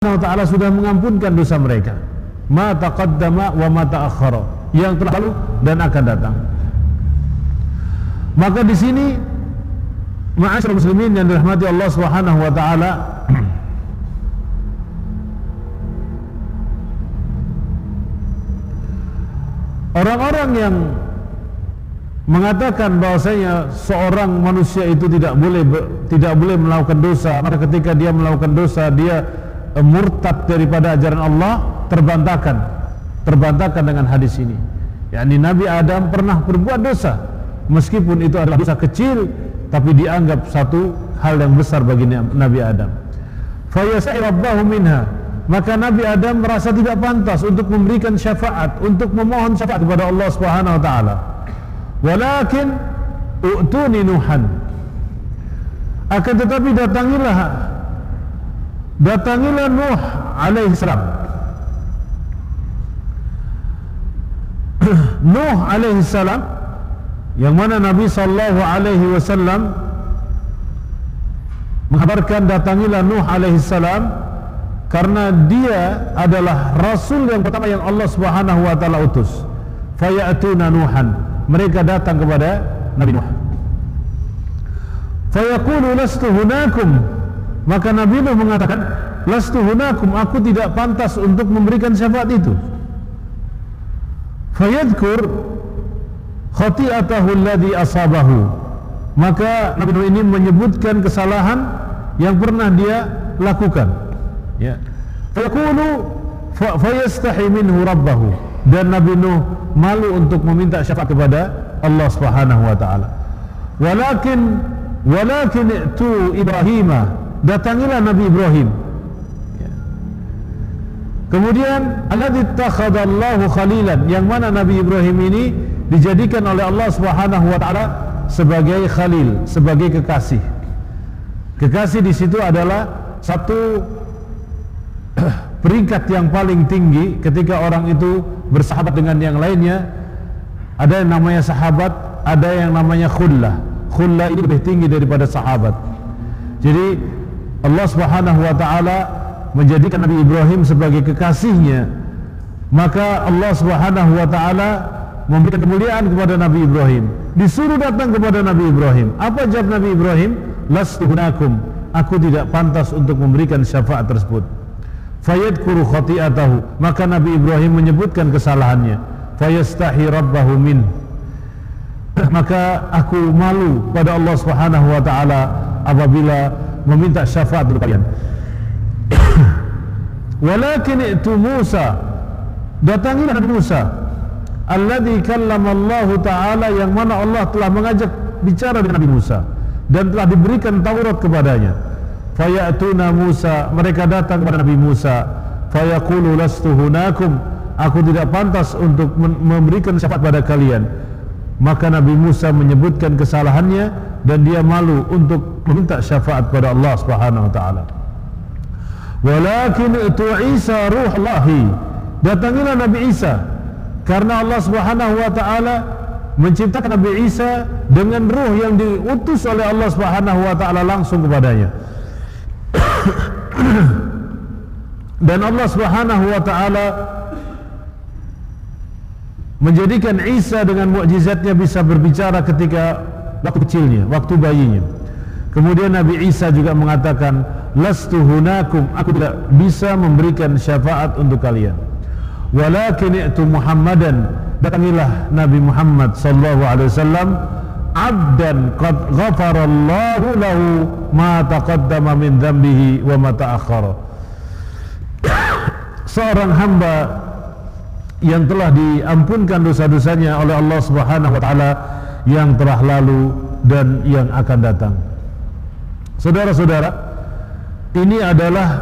Ta'ala sudah mengampunkan dosa mereka, ma taqaddama wa ma ta'akhkhara, yang telah lalu dan akan datang. Maka di sini ma'asyiral muslimin yang dirahmati Allah Subhanahu wa taala, orang-orang yang mengatakan bahwasanya seorang manusia itu tidak boleh melakukan dosa, maka ketika dia melakukan dosa dia murtad daripada ajaran Allah, terbantahkan dengan hadis ini. yakni Nabi Adam pernah berbuat dosa, meskipun itu adalah dosa kecil, tapi dianggap satu hal yang besar bagi Nabi Adam. Fayasa'i rabbahu minha, maka Nabi Adam merasa tidak pantas untuk memberikan syafaat, untuk memohon syafaat kepada Allah Subhanahu wa taala. Walakin u'tuni Nuhan, akan tetapi datangilah Nuh alaihi salam. Nuh alaihi salam, yang mana Nabi sallallahu alaihi wasallam menghabarkan datangilah Nuh alaihi salam karena dia adalah rasul yang pertama yang Allah Subhanahu wa taala utus. Fayatuna Nuhan, mereka datang kepada Nabi Nuh. Fayaqulu lastu hunakum, maka Nabi Nuh mengatakan, lastu hunakum, aku tidak pantas untuk memberikan syafaat itu. Fayadhkur khati'atahu alladhi asabahu, maka Nabi Nuh ini menyebutkan kesalahan yang pernah dia lakukan, ya. Fayaqulu fayastahi minhu rabbahu, dan Nabi Nuh malu untuk meminta syafaat kepada Allah Subhanahu wa taala. Walakin itu Ibrahim, datangilah Nabi Ibrahim, ya. Kemudian alladzi takhadallahu khalilan, yang mana Nabi Ibrahim ini dijadikan oleh Allah Subhanahu wa taala sebagai khalil, sebagai kekasih. Kekasih di situ adalah satu peringkat yang paling tinggi ketika orang itu bersahabat dengan yang lainnya. Ada yang namanya sahabat, ada yang namanya khullah. Khullah ini lebih tinggi daripada sahabat. Jadi Allah Subhanahu wa taala menjadikan Nabi Ibrahim sebagai kekasihnya, maka Allah Subhanahu wa taala memberikan kemuliaan kepada Nabi Ibrahim. Disuruh datang kepada Nabi Ibrahim. Apa jawab Nabi Ibrahim? Lastu hunakum, aku tidak pantas untuk memberikan syafaat tersebut. Fayadhkuru khati'atahu, maka Nabi Ibrahim menyebutkan kesalahannya. Fayastahi rabbahu min, maka aku malu pada Allah Subhanahu wa taala apabila meminta syafaat dari kalian. Walakin itu Musa, datangilah Nabi Musa, alladzi kallama Allah taala, yang mana Allah telah mengajak bicara dengan Nabi Musa dan telah diberikan Taurat kepadanya. Fayatuna Musa, mereka datang kepada Nabi Musa. Fayaqulu lastu hunakum, aku tidak pantas untuk memberikan syafaat pada kalian. Maka Nabi Musa menyebutkan kesalahannya dan dia malu untuk meminta syafaat pada Allah Subhanahu wa taala. Walakin itu Isa ruhullahi, datangilah Nabi Isa, karena Allah Subhanahu wa taala menciptakan Nabi Isa dengan ruh yang diutus oleh Allah Subhanahu wa taala langsung kepadanya. Dan Allah Subhanahu wa taala menjadikan Isa dengan mukjizatnya bisa berbicara ketika waktu kecilnya, waktu bayinya. Kemudian Nabi Isa juga mengatakan, lastu hunakum, aku tidak bisa memberikan syafaat untuk kalian. Walakin itu Muhammadan, datangilah Nabi Muhammad sallallahu alaihi wasallam, abdan qad ghafarallahu lahu ma taqaddama min dhanbihi wa ma ta'akhkhara, seorang hamba yang telah diampunkan dosa-dosanya oleh Allah Subhanahu wa taala, yang telah lalu dan yang akan datang. Saudara-saudara, ini adalah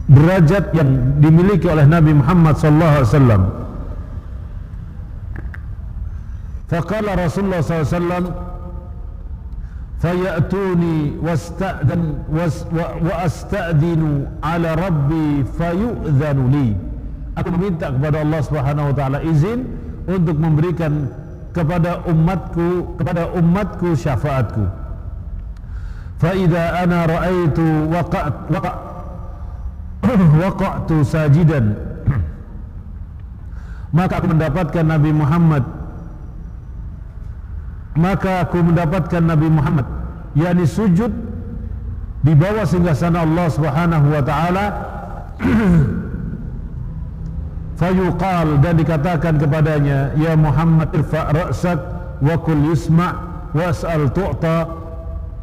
derajat yang dimiliki oleh Nabi Muhammad sallallahu alaihi wasallam. Faqala Rasulullah sallallahu alaihi wasallam, fayatuni wa asta'dinu ala rabbi fayu'dhanu li, aku meminta kepada Allah Subhanahu wa taala izin untuk memberikan kepada umatku syafaatku. fa idza ana ra'aitu waqa'tu sajidan, maka aku mendapatkan Nabi Muhammad yakni sujud di bawah singgasana Allah Subhanahu wa taala. Fayuqal, dan dikatakan kepadanya, ya Muhammad irfa' ra'sak wa kul yusma' was'al tu'ta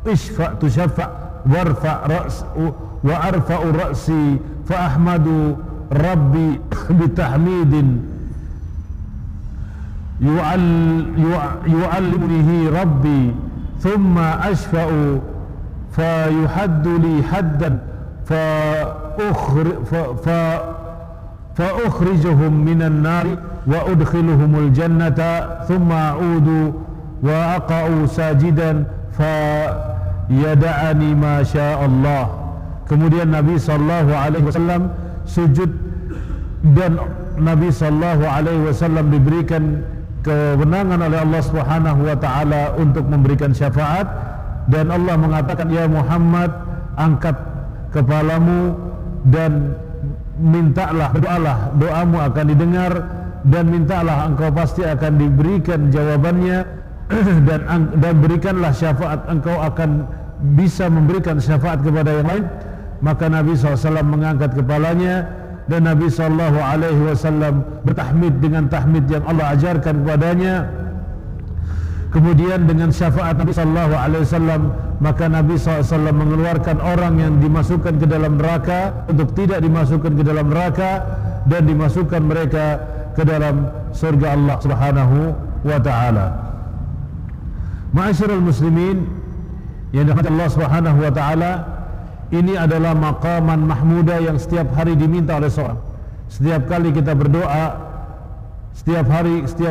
ishfa' tushaffa' warfa' ra's wa arfa'u ra'si fa ahmadu rabbi bitahmidin yu'allimnihi rabbi thumma ashfa'u fa yuhaddu li haddan fa ukhrijuhum minan nari wa udkhiluhumul jannata thumma a'udu wa aqa'u sajidan fa yada'ani ma sya'allah. Kemudian Nabi sallallahu alaihi wasallam sujud, dan Nabi sallallahu alaihi wasallam diberikan kewenangan oleh Allah Subhanahu wa taala untuk memberikan syafaat, dan Allah mengatakan, ya Muhammad, angkat kepalamu dan mintalah, berdoalah, doamu akan didengar, dan mintalah, engkau pasti akan diberikan jawabannya, dan berikanlah syafaat, engkau akan bisa memberikan syafaat kepada yang lain. Maka Nabi SAW mengangkat kepalanya, dan Nabi SAW bertahmid dengan tahmid yang Allah ajarkan kepadanya. Kemudian dengan syafaat Nabi SAW, maka Nabi SAW mengeluarkan orang yang dimasukkan ke dalam neraka untuk tidak dimasukkan ke dalam neraka, dan dimasukkan mereka ke dalam surga Allah Subhanahu wa ta'ala. Ma'asyiral muslimin yang dirahmati Allah Subhanahu wa ta'ala, ini adalah maqaman mahmuda yang setiap hari diminta oleh seorang. Setiap kali kita berdoa, setiap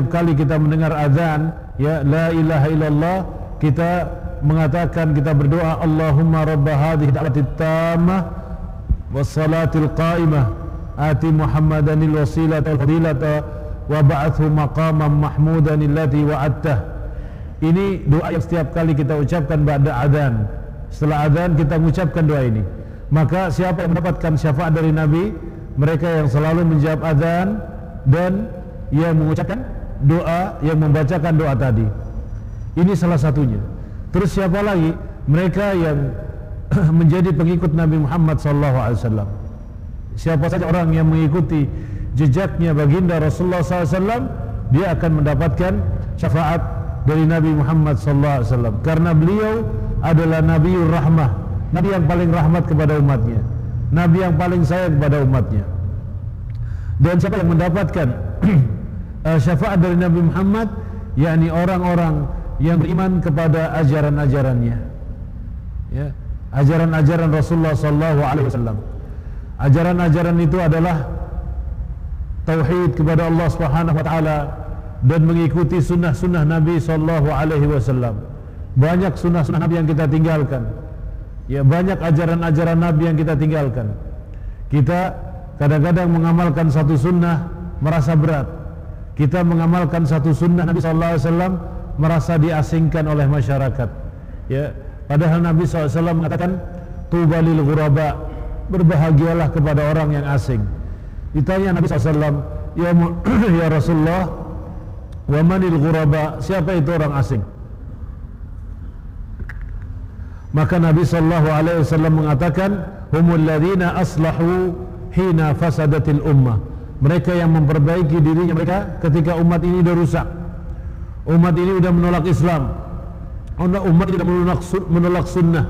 kali kita mendengar azan, ya la ilaha illallah, kita mengatakan, kita berdoa, Allahumma rabba hadhihi da'watit tammah wassalatil qa'imah ati Muhammadanil wasilata wal fadilata wa ba'athu maqaman mahmudan allati wa'adtah. Ini doa yang setiap kali kita ucapkan ba'da adzan. Setelah adzan kita mengucapkan doa ini. Maka siapa yang mendapatkan syafaat dari Nabi? Mereka yang selalu menjawab adzan dan yang mengucapkan doa, yang membacakan doa tadi. Ini salah satunya. Terus siapa lagi? Mereka yang menjadi pengikut Nabi Muhammad SAW. Siapa saja orang yang mengikuti jejaknya baginda Rasulullah SAW, dia akan mendapatkan syafaat dari Nabi Muhammad SAW. Karena beliau adalah Nabiur Rahmah, Nabi yang paling rahmat kepada umatnya, Nabi yang paling sayang kepada umatnya. Dan siapa yang mendapatkan syafaat dari Nabi Muhammad, yakni orang-orang yang beriman kepada ajaran-ajarannya, ya, ajaran-ajaran Rasulullah SAW. Ajaran-ajaran itu adalah tauhid kepada Allah Subhanahu wa taala dan mengikuti sunnah-sunnah Nabi SAW. Banyak sunnah-sunnah Nabi yang kita tinggalkan, ya, banyak ajaran-ajaran Nabi yang kita tinggalkan. Kita kadang-kadang mengamalkan satu sunnah merasa berat. Kita mengamalkan satu sunnah Nabi SAW merasa diasingkan oleh masyarakat, ya. Padahal Nabi SAW mengatakan, tuba lil ghuraba, berbahagialah kepada orang yang asing. Ditanya Nabi SAW, ya Rasulullah, wa manil ghuraba, siapa itu orang asing? Maka Nabi SAW mengatakan, humul ladzina aslahu hina fasadatil ummah, mereka yang memperbaiki dirinya mereka ketika umat ini sudah rusak. Umat ini sudah menolak Islam, umat ini sudah menolak sunnah,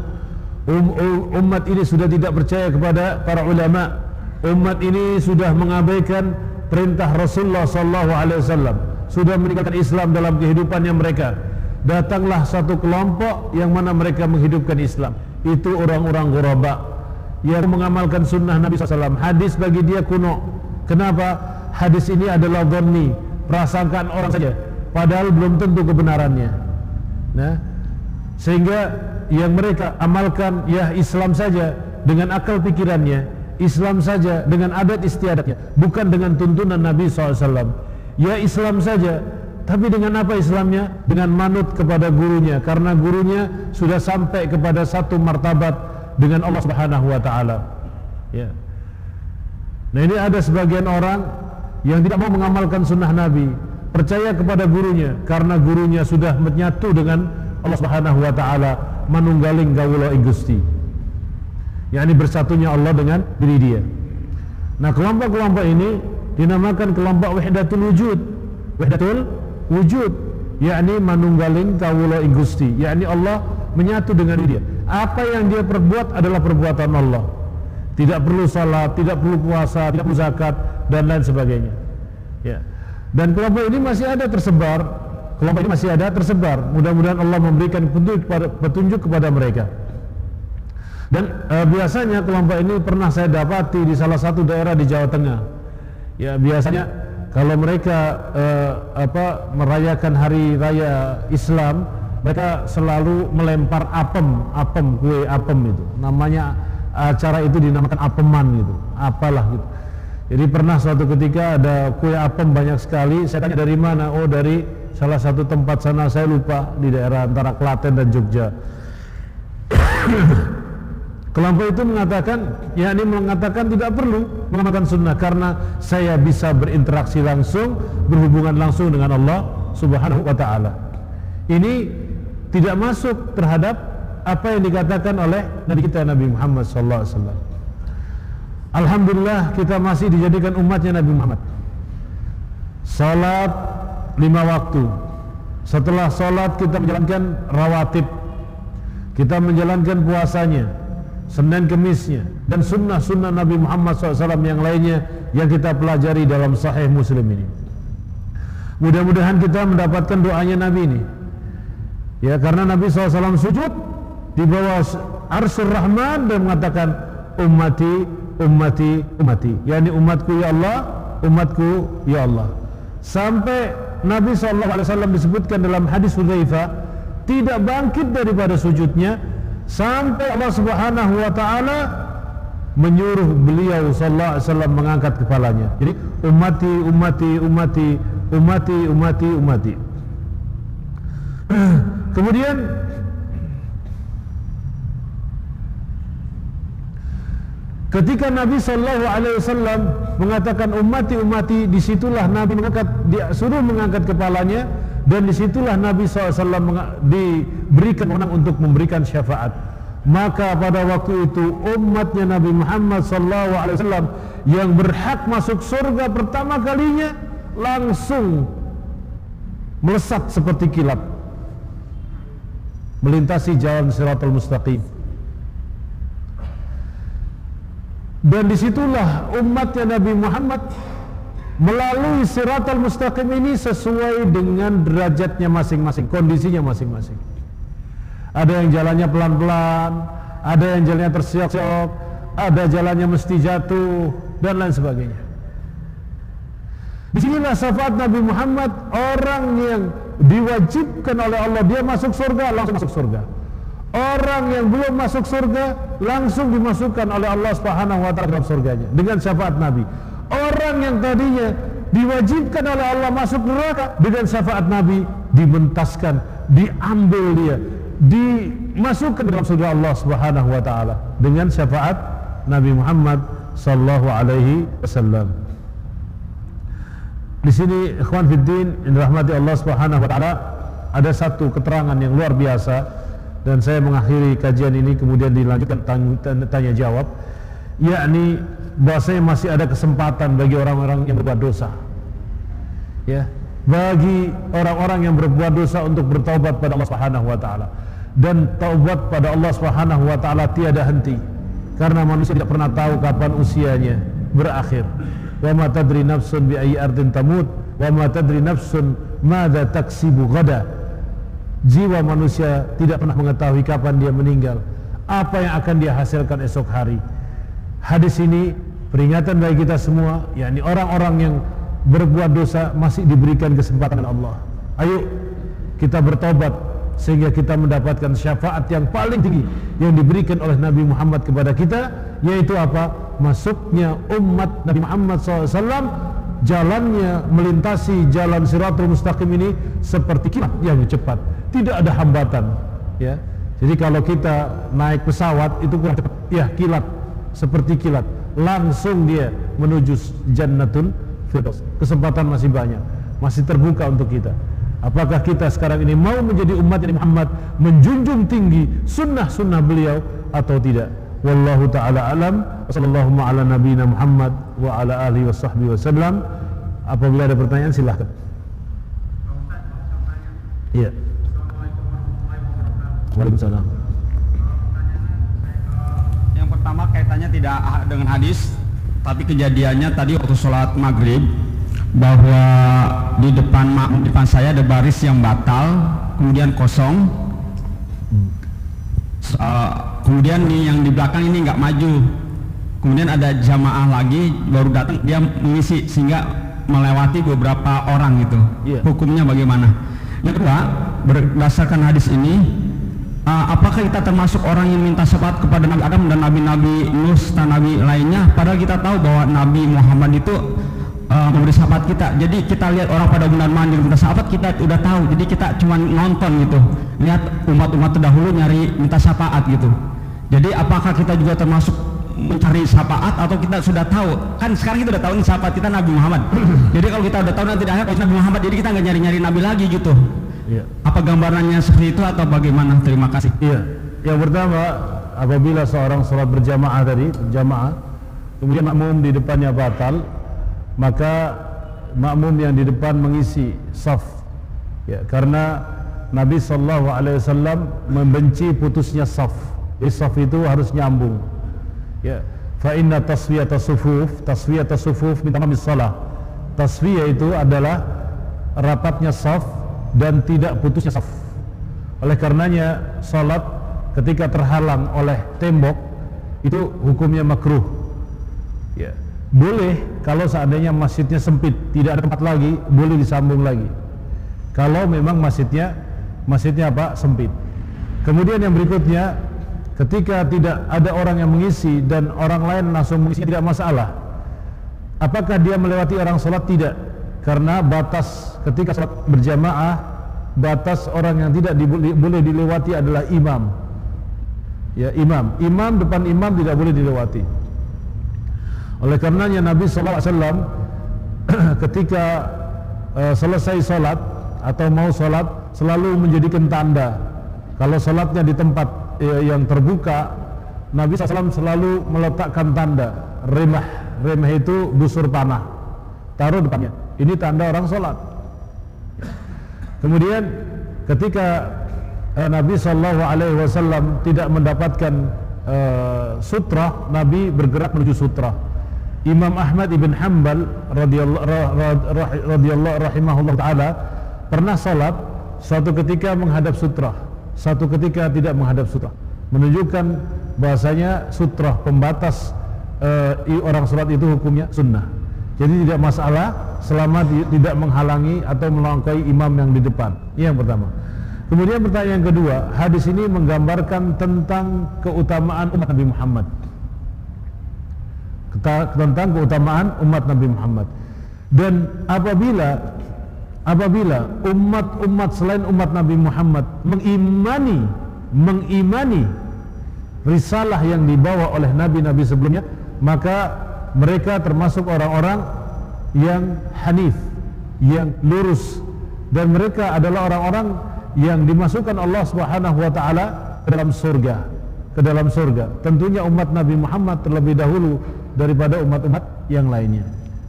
umat ini sudah tidak percaya kepada para ulama, umat ini sudah mengabaikan perintah Rasulullah SAW, sudah meninggalkan Islam dalam kehidupannya mereka. Datanglah satu kelompok yang mana mereka menghidupkan Islam. Itu orang-orang ghuraba yang mengamalkan sunnah Nabi SAW. Hadis bagi dia kuno. Kenapa? Hadis ini adalah dhanni, prasangkaan orang saja, padahal belum tentu kebenarannya. Nah, sehingga yang mereka amalkan, ya Islam saja dengan akal pikirannya, Islam saja dengan adat istiadatnya, bukan dengan tuntunan Nabi SAW. Ya Islam saja Tapi dengan apa Islamnya? Dengan manut kepada gurunya, karena gurunya sudah sampai kepada satu martabat dengan Allah Subhanahu wa taala. Ya. Nah, ini ada sebagian orang yang tidak mau mengamalkan sunnah Nabi, percaya kepada gurunya karena gurunya sudah menyatu dengan Allah Subhanahu wa taala, manunggaling kawula ing Gusti. yakni bersatunya Allah dengan diri dia. Nah, kelompok-kelompok ini dinamakan kelompok wahdatul wujud. Wahdatul wujud yakni manunggaling kawula ing Gusti, yakni Allah menyatu dengan dia. Apa yang dia perbuat adalah perbuatan Allah. Tidak perlu salat, tidak perlu puasa, tidak perlu zakat dan lain sebagainya. Ya. Dan kelompok ini masih ada tersebar. Kelompok ini masih ada tersebar. Mudah-mudahan Allah memberikan petunjuk kepada mereka. Dan biasanya kelompok ini pernah saya dapati di salah satu daerah di Jawa Tengah. Ya, biasanya kalau mereka merayakan hari raya Islam, mereka selalu melempar apem, kue apem itu. Namanya acara itu dinamakan apeman gitu, apalah gitu. Jadi pernah suatu ketika ada kue apem banyak sekali. Saya tanya dari mana? Oh, dari salah satu tempat sana, saya lupa, di daerah antara Klaten dan Jogja. Kelompok itu mengatakan tidak perlu mengamalkan sunnah karena saya bisa berinteraksi langsung, berhubungan langsung dengan Allah Subhanahu wa taala. Ini tidak masuk terhadap apa yang dikatakan oleh Nabi kita Nabi Muhammad sallallahu alaihi wasallam. Alhamdulillah kita masih dijadikan umatnya Nabi Muhammad. Salat 5 waktu. Setelah salat kita menjalankan rawatib. Kita menjalankan puasanya, Senin Kemisnya, dan sunnah-sunnah Nabi Muhammad SAW yang lainnya yang kita pelajari dalam Sahih Muslim ini. Mudah-mudahan kita mendapatkan doanya Nabi ini. Ya, karena Nabi SAW sujud di bawah Arsyur Rahman dan mengatakan ummati, ummati, ummati, yakni umatku ya Allah, umatku ya Allah. Sampai Nabi SAW disebutkan dalam hadis Hudzaifah tidak bangkit daripada sujudnya sampai Allah Subhanahu wa taala menyuruh beliau sallallahu alaihi wasallam mengangkat kepalanya. Jadi ummati, ummati, ummati, ummati, ummati, ummati. Kemudian ketika Nabi sallallahu alaihi wasallam mengatakan ummati, ummati, disitulah Nabi disuruh mengangkat kepalanya. Dan disitulah Nabi SAW diberikan wewenang untuk memberikan syafaat. Maka pada waktu itu umatnya Nabi Muhammad SAW yang berhak masuk surga pertama kalinya langsung melesat seperti kilat melintasi jalan Shiratal Mustaqim. Dan disitulah umatnya Nabi Muhammad melalui Shiratal Mustaqim ini sesuai dengan derajatnya masing-masing, kondisinya masing-masing. Ada yang jalannya pelan-pelan, ada yang jalannya tersiok-siok, ada jalannya mesti jatuh, dan lain sebagainya. Disinilah syafaat Nabi Muhammad, orang yang diwajibkan oleh Allah dia masuk surga, langsung masuk surga. Orang yang belum masuk surga langsung dimasukkan oleh Allah Subhanahu wa taala dalam surganya dengan syafaat Nabi. Orang yang tadinya diwajibkan oleh Allah masuk neraka, dengan syafaat Nabi dimentaskan, diambil dia, dimasukkan dalam surga Allah Subhanahu wa taala dengan syafaat Nabi Muhammad sallallahu alaihi wasallam. Di sini ikhwan fiddin yang dirahmati Allah Subhanahu wa taala, ada satu keterangan yang luar biasa dan saya mengakhiri kajian ini kemudian dilanjutkan tanya jawab, yakni bahwasanya masih ada kesempatan bagi orang-orang yang berbuat dosa. Ya, bagi orang-orang yang berbuat dosa untuk bertaubat pada Allah Subhanahu wa taala. Dan taubat pada Allah Subhanahu wa taala tiada henti. Karena manusia tidak pernah tahu kapan usianya berakhir. Wa ma tadri nafsun bi ayyi ardin tamut wa ma tadri nafsun madza taksibu ghada. Jiwa manusia tidak pernah mengetahui kapan dia meninggal, apa yang akan dia hasilkan esok hari. Hadis ini peringatan bagi kita semua, yakni orang-orang yang berbuat dosa masih diberikan kesempatan Allah. Ayo kita bertobat sehingga kita mendapatkan syafaat yang paling tinggi yang diberikan oleh Nabi Muhammad kepada kita, yaitu apa? Masuknya umat Nabi Muhammad SAW jalannya melintasi jalan Siratul Mustaqim ini seperti kilat yang cepat, tidak ada hambatan, ya. Jadi kalau kita naik pesawat itu kurang cepat, ya kilat, seperti kilat, langsung dia menuju Jannatul Firdaus. Kesempatan masih banyak, masih terbuka untuk kita. Apakah kita sekarang ini mau menjadi umat Nabi Muhammad, menjunjung tinggi sunnah-sunnah beliau atau tidak? Wallahu ta'ala alam. Wassallallahu ala nabiyina Muhammad wa ala alihi wa sahbihi wasallam. Apabila ada pertanyaan silahkan. Iya. Waalaikumsalam. Yang pertama kaitannya tidak dengan hadis, tapi kejadiannya tadi waktu sholat maghrib, bahwa di depan saya ada baris yang batal, kemudian kosong. Kemudian yang di belakang ini nggak maju. Kemudian ada jamaah lagi baru datang, dia mengisi sehingga melewati beberapa orang gitu. Hukumnya bagaimana? Yang kedua, berdasarkan hadis ini, apakah kita termasuk orang yang minta syafaat kepada Nabi Adam dan Nabi-Nabi Nuh dan Nabi lainnya? Padahal kita tahu bahwa Nabi Muhammad itu memberi syafaat kita. Jadi kita lihat orang pada mandi minta syafaat, kita udah tahu. Jadi kita cuma nonton gitu, lihat umat-umat terdahulu nyari minta syafaat gitu. Jadi apakah kita juga termasuk mencari syafaat atau kita sudah tahu? Kan sekarang kita udah tahu nih syafaat kita Nabi Muhammad. Jadi kalau kita udah tahu nanti dah Nabi Muhammad, jadi kita nggak nyari-nyari Nabi lagi gitu. Iya. Apa gambarannya seperti itu atau bagaimana? Terima kasih. Iya. Yang pertama, apabila seorang sholat berjamaah tadi, berjamaah, kemudian makmum di depannya batal, maka makmum yang di depan mengisi saf. Ya, karena Nabi SAW membenci putusnya saf. Jadi saf itu harus nyambung. Ya, fa inna taswiyata sufuf min tamamis shalah. Taswiyah itu adalah rapatnya saf dan tidak putusnya saf. Oleh karenanya salat ketika terhalang oleh tembok itu hukumnya makruh. Ya, boleh kalau seandainya masjidnya sempit, tidak ada tempat lagi, boleh disambung lagi. Kalau memang masjidnya apa? Sempit. Kemudian yang berikutnya, ketika tidak ada orang yang mengisi dan orang lain langsung mengisi, tidak masalah. Apakah dia melewati orang sholat? Tidak, karena batas ketika sholat berjamaah, batas orang yang tidak boleh dilewati adalah imam. Ya, imam depan imam tidak boleh dilewati. Oleh karenanya Nabi SAW ketika selesai sholat atau mau sholat selalu menjadikan tanda. Kalau sholatnya di tempat yang terbuka, Nabi SAW selalu meletakkan tanda remah. Remah itu busur panah, taruh depannya. Ini tanda orang sholat. Kemudian ketika Nabi SAW tidak mendapatkan sutra, Nabi bergerak menuju sutra. Imam Ahmad ibn Hanbal radhiyallahu rahimahullah taala pernah salat suatu ketika menghadap sutra, suatu ketika tidak menghadap sutra, menunjukkan bahasanya sutra pembatas orang salat itu hukumnya sunnah. Jadi tidak masalah selama tidak menghalangi atau melangkahi imam yang di depan. Ini yang pertama. Kemudian pertanyaan yang kedua, hadis ini menggambarkan tentang keutamaan umat Nabi Muhammad. Tentang keutamaan umat Nabi Muhammad. Dan apabila umat-umat selain umat Nabi Muhammad mengimani risalah yang dibawa oleh nabi-nabi sebelumnya, maka mereka termasuk orang-orang yang hanif, yang lurus, dan mereka adalah orang-orang yang dimasukkan Allah Subhanahu wa taala ke dalam surga. Tentunya umat Nabi Muhammad terlebih dahulu daripada umat-umat yang lainnya.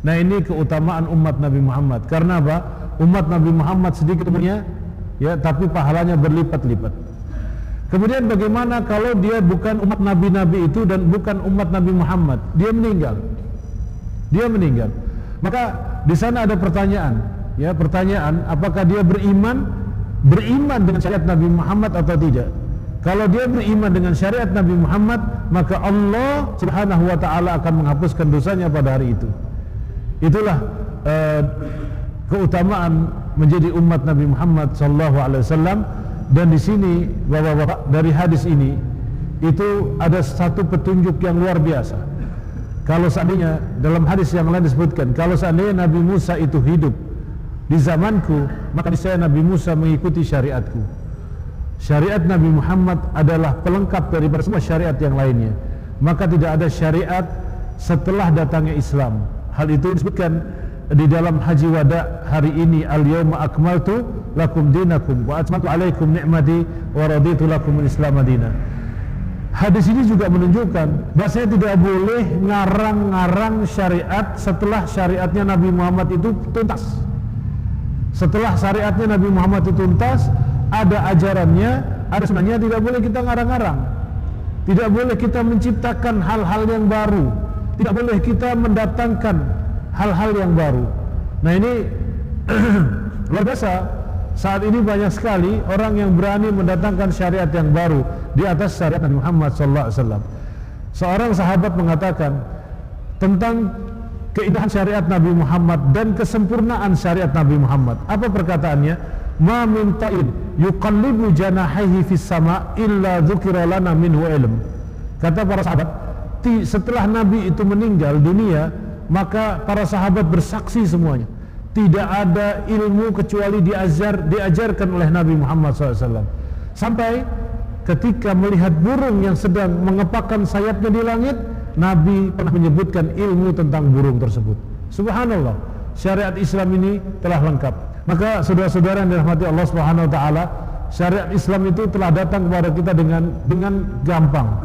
Nah, ini keutamaan umat Nabi Muhammad. Karena apa? Umat Nabi Muhammad sedikit umurnya, ya, tapi pahalanya berlipat-lipat. Kemudian bagaimana kalau dia bukan umat nabi-nabi itu dan bukan umat Nabi Muhammad? Dia meninggal. Maka di sana ada pertanyaan, ya, apakah dia beriman dengan syariat Nabi Muhammad atau tidak? Kalau dia beriman dengan syariat Nabi Muhammad, maka Allah Subhanahu wa taala akan menghapuskan dosanya pada hari itu. Itulah keutamaan menjadi umat Nabi Muhammad sallallahu alaihi wasallam. Dan di sini Bapak-bapak, dari hadis ini itu ada satu petunjuk yang luar biasa. kalau seandainya dalam hadis yang lain disebutkan, kalau seandainya Nabi Musa itu hidup di zamanku, maka niscaya Nabi Musa mengikuti syariatku. Syariat Nabi Muhammad adalah pelengkap daripada semua syariat yang lainnya, maka tidak ada syariat setelah datangnya Islam. Hal itu disebutkan di dalam haji wada hari ini, al-yawma akmaltu lakum dinakum wa atmamtu alaikum ni'mati wa raditu lakum al-islam madina. Hadis ini juga menunjukkan bahwasanya tidak boleh ngarang-ngarang syariat setelah syariatnya Nabi Muhammad itu tuntas. Setelah syariatnya Nabi Muhammad itu tuntas, ada ajarannya, ada sunnahnya, tidak boleh kita ngarang-ngarang. Tidak boleh kita menciptakan hal-hal yang baru. Tidak boleh kita mendatangkan hal-hal yang baru. Nah ini luar biasa. Saat ini banyak sekali orang yang berani mendatangkan syariat yang baru di atas syariat Nabi Muhammad SAW. Seorang sahabat mengatakan tentang keindahan syariat Nabi Muhammad dan kesempurnaan syariat Nabi Muhammad. Apa perkataannya? Ma min ta'in yuqallibu janahaihi fis sama illa dzukira lana minhu ilm. Kata para sahabat, setelah Nabi itu meninggal dunia, maka para sahabat bersaksi semuanya, tidak ada ilmu kecuali diajarkan oleh Nabi Muhammad SAW. Sampai ketika melihat burung yang sedang mengepakkan sayapnya di langit, Nabi pernah menyebutkan ilmu tentang burung tersebut. Subhanallah, syariat Islam ini telah lengkap. Maka saudara-saudara yang dirahmati Allah Subhanahu wa taala, syariat Islam itu telah datang kepada kita dengan gampang.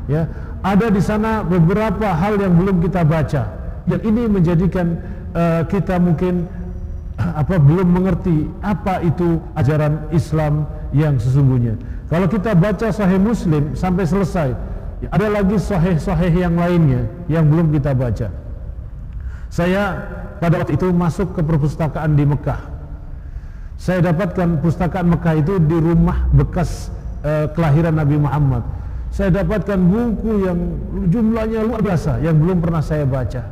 Ya, ada di sana beberapa hal yang belum kita baca. Yang ini menjadikan kita mungkin belum mengerti apa itu ajaran Islam yang sesungguhnya. Kalau kita baca Sahih Muslim sampai selesai, ada lagi sahih-sahih yang lainnya yang belum kita baca. Saya pada waktu itu masuk ke perpustakaan di Mekah. Saya dapatkan pustakaan Mekah itu di rumah bekas kelahiran Nabi Muhammad. Saya dapatkan buku yang jumlahnya luar biasa yang belum pernah saya baca.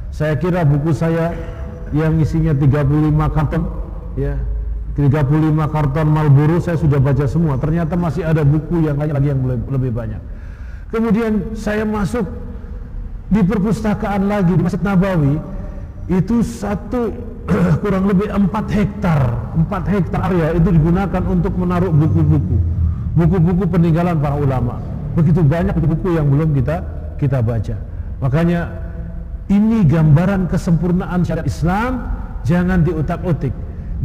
Saya kira buku saya yang isinya 35 karton, ya, 35 karton Marlboro saya sudah baca semua. Ternyata masih ada buku yang lain lagi yang lebih banyak. Kemudian saya masuk di perpustakaan lagi di Masjid Nabawi, itu kurang lebih 4 hektar area itu digunakan untuk menaruh buku-buku peninggalan para ulama. Begitu banyak buku yang belum kita baca. Makanya ini gambaran kesempurnaan syariat Islam, jangan diutak-utik,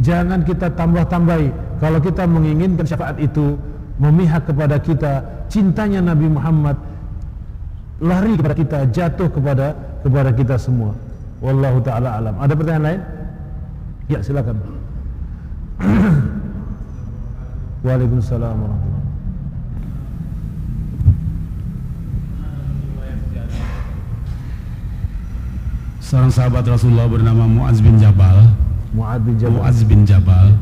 jangan kita tambah-tambahi. Kalau kita menginginkan syafaat itu memihak kepada kita, cintanya Nabi Muhammad lari kepada kita, jatuh kepada kita semua. Wallahu ta'ala alam. Ada pertanyaan lain? Ya, silakan. Waalaikumsalam warahmatullahi. Seorang sahabat Rasulullah bernama Mu'adz bin Jabal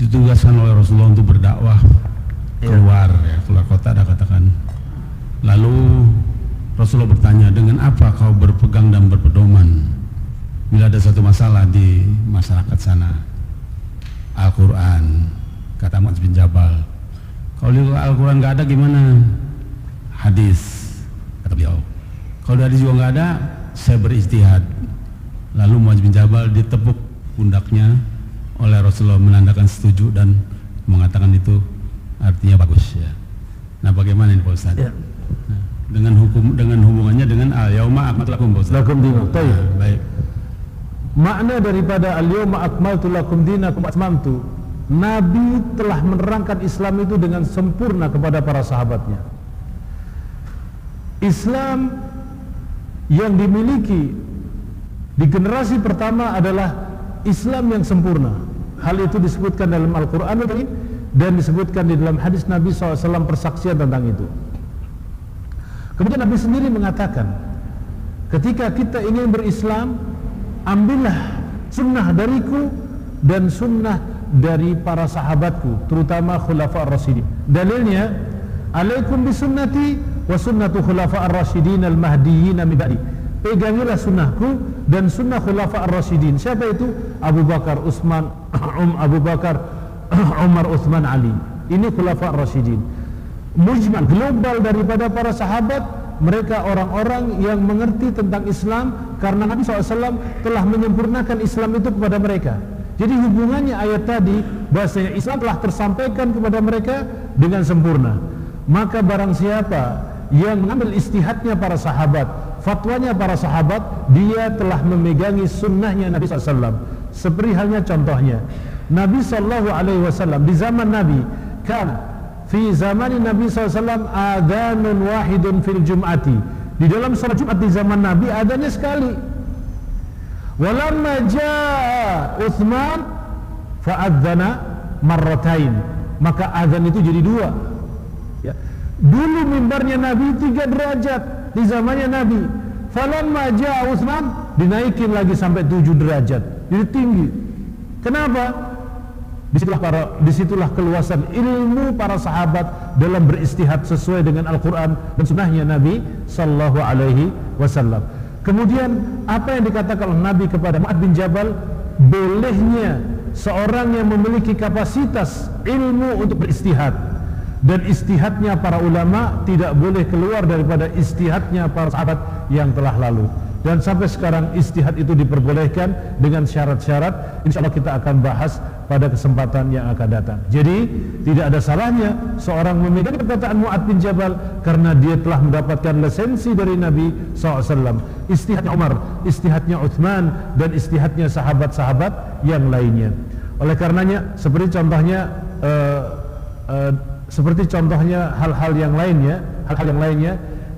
ditugaskan oleh Rasulullah untuk berdakwah keluar kota, ada katakan. Lalu Rasulullah bertanya, dengan apa kau berpegang dan berpedoman bila ada satu masalah di masyarakat sana? Al-Quran, kata Mu'adz bin Jabal. Kalau Al-Quran gak ada gimana? Hadis, kata beliau. Kalau hadis juga gak ada, saya berijtihad. Lalu Mu'adz bin Jabal ditepuk pundaknya oleh Rasulullah menandakan setuju dan mengatakan itu artinya bagus, ya. Nah, bagaimana ini Pak Ustaz? Ya. Nah, dengan hubungannya dengan al-yauma akmaltu lakum, Pak Ustaz. Lakum dinakum. Baik. Makna daripada al-yauma akmaltu lakum dinakum atmamtu, Nabi telah menerangkan Islam itu dengan sempurna kepada para sahabatnya. Islam yang dimiliki di generasi pertama adalah Islam yang sempurna. Hal itu disebutkan dalam Al-Quran dan disebutkan di dalam hadis Nabi SAW persaksian tentang itu. Kemudian Nabi sendiri mengatakan, ketika kita ingin berislam, ambillah sunnah dariku dan sunnah dari para sahabatku, terutama khulafa ar-rasyidin. Dalilnya, alaikum bisunnati wa sunnatu khulafa ar-rasyidin al-mahdiyyin min ba'di. Pegangilah sunnahku dan sunnah khulafa ar-rasyidin. Siapa itu? Abu Bakar, Umar, Utsman, Ali. Ini khulafa ar-rasyidin. Mujmal, global daripada para sahabat mereka orang-orang yang mengerti tentang Islam, karena Nabi SAW telah menyempurnakan Islam itu kepada mereka. Jadi hubungannya ayat tadi, bahasanya Islam telah tersampaikan kepada mereka dengan sempurna. Maka barang siapa yang mengambil istihadnya para sahabat, fatwanya para sahabat, dia telah memegangi sunnahnya Nabi SAW. Seperti halnya contohnya Nabi SAW di zaman Nabi, kan fi zaman Nabi SAW adhanun wahidun fil jum'ati, di dalam salat Jumat di zaman Nabi adanya sekali. Walamma jaa Utsman fa'adzana marratain, maka azan itu jadi 2 ya. Dulu mimbarnya Nabi 3 derajat di zamannya Nabi. Falamma jaa Utsman dinaikin lagi sampai 7 derajat, jadi tinggi. Kenapa? Disitulah keluasan ilmu para sahabat dalam beristihad sesuai dengan Al-Quran dan sunnahnya Nabi Sallallahu Alaihi Wasallam. Kemudian apa yang dikatakan oleh Nabi kepada Mu'adz bin Jabal, bolehnya seorang yang memiliki kapasitas ilmu untuk beristihad, dan istihadnya para ulama tidak boleh keluar daripada istihadnya para sahabat yang telah lalu. Dan sampai sekarang istihad itu diperbolehkan dengan syarat-syarat. Insya Allah kita akan bahas pada kesempatan yang akan datang. Jadi tidak ada salahnya seorang memegang perkataan Mu'adz bin Jabal karena dia telah mendapatkan lisensi dari Nabi SAW. Istihadnya Umar, istihadnya Utsman, dan istihadnya sahabat-sahabat yang lainnya. Oleh karenanya seperti contohnya hal-hal yang lainnya,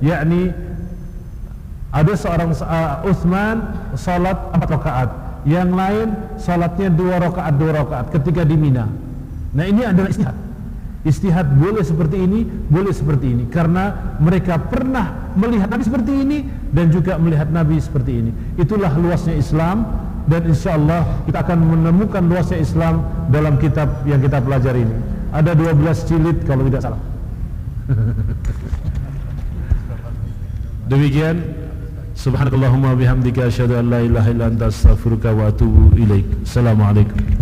yakni ada seorang Utsman salat 4 rakaat, yang lain salatnya 2 rakaat ketika di Mina. Nah, ini adalah istihad. Istihad boleh seperti ini, boleh seperti ini, karena mereka pernah melihat Nabi seperti ini dan juga melihat Nabi seperti ini. Itulah luasnya Islam, dan insya Allah kita akan menemukan luasnya Islam dalam kitab yang kita pelajari ini. Ada 12 jilid kalau tidak salah. Demikian. Subhanakallahumma bihamdika asyhadu an la ilaha illa anta astaghfiruka wa atubu ilaik. Assalamualaikum.